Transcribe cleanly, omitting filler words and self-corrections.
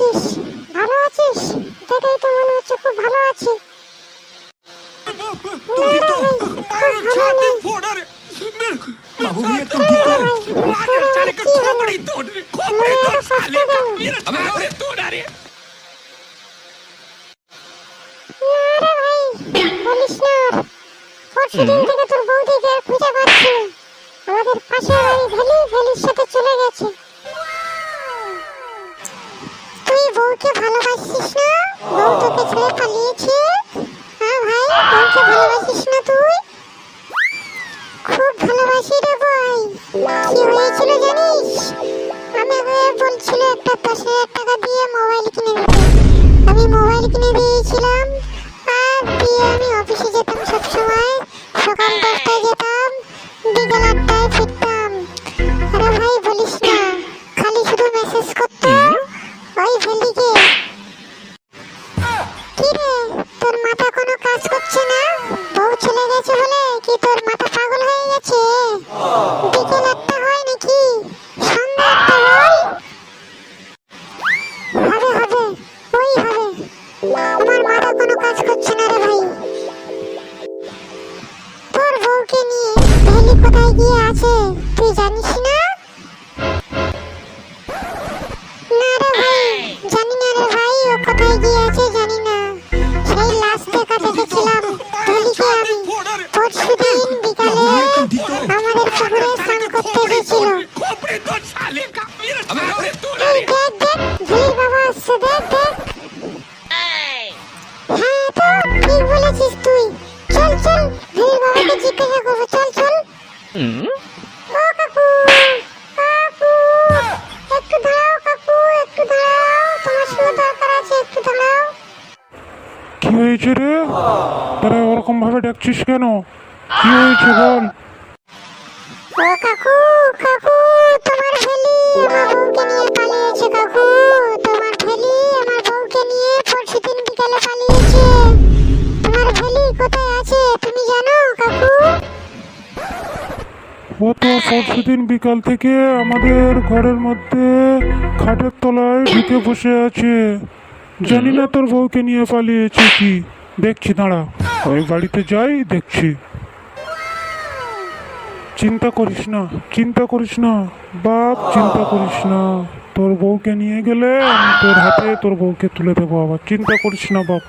আছিস? ভালো আছিস? দেখেই তো মনে হচ্ছে খুব ভালো আছি। बाबू भैया तुम ठीक हो? साले का खोपड़ी तोड़ साले का मेरा साले तोड़ अरे বলিস না পরশুদিন থেকে তোর বৌদিকে খুঁজে পাচ্ছি না। আমাদের পাশের বাড়ি ভেলির সাথে চলে গেছে। তুই বউকে ভালোবাসিস না? বউ তোকে ছেড়ে পালিয়েছে? হ্যাঁ ভাই, বউকে ভালোবাসিস না তুই? খুব ভালোবাসি রে ভাই। কি হয়েছিল জানিস? আমাকে বলছিল একটা 10,000 টাকা দিয়ে মোবাইল কিনে দিতে। আমি মোবাইল কিনে দিয়েছিলাম। আর দিয়ে আমি অফিসে যেতাম সবসময়। সকাল 10টায় যেতাম, বিকেল 8টায় ফিরতাম। আরে ভাই বলিস না, খালি শুধু মেসেজ করতো ওই ভেলিকে। কি রে, তোর মাথা কোনো কাজ করছে না? বউ চলে গেছে বলে কি তোর মাথা পাগল হয়ে গেছে? বিকেল 8টা হয় নাকি? সন্ধ্যা 8টা বল। হবে ওই হবে। আমার মাথা কোনো কাজ করছে না রে ভাই। তোর বউকে নিয়ে ভেলি কোথায় গিয়ে আছে তুই জানিস না? না রে ভাই, জানি না রে ভাই, ও কোথায় গিয়ে আছে জানি না। সেই লাস্ট দেখা দেখেছিলাম ভেলিকে আমি পরশুদিন বিকালে আমাদের পুকুরে স্নান করতে গেছিল। खोपड़ी तोड़ साले का मेरा साले तोड़ এই अरे দেখ দেখ, ভেলির বাবা আসছে, দেখ দেখ। হ্যাঁ তো ঠিক বলেছিস তুই। চল চল, ভেলির বাবাকে জিজ্ঞাসা করবো। চল চল। ও কাকু, কাকু, একটু দাঁড়াও কাকু, একটু দাঁড়াও, তোমার সঙ্গে দরকার আছে, একটু দাঁড়াও। কি হয়েছে রে? তারা ওরকম ভাবে ডাকছিস কেন? কি হয়েছে বল? ও কাকু, কাকু, তোমার ভেলি আমার বউকে নিয়ে পালিয়েছে কাকু। তোমার ভেলি আমার বউকে নিয়ে পরশুদিন বিকালে পালিয়েছে। তোমার ভেলি কোথায় আছে তুমি জানো কাকু? ও তো পরশুদিন বিকাল থেকে আমাদের ঘরের মধ্যে খাটের তলায় ঢুকে বসে আছে। জানি না তোর বউকে নিয়ে পালিয়েছে কি। দেখছি, দাঁড়া, ওই বাড়িতে যাই, দেখছি। চিন্তা করিস না, চিন্তা করিস না বাপ, চিন্তা করিস না। তোর বউকে নিয়ে গেলে আমি তোর হাতে তোর বউকে তুলে দেবো আবার। চিন্তা করিস না বাপ।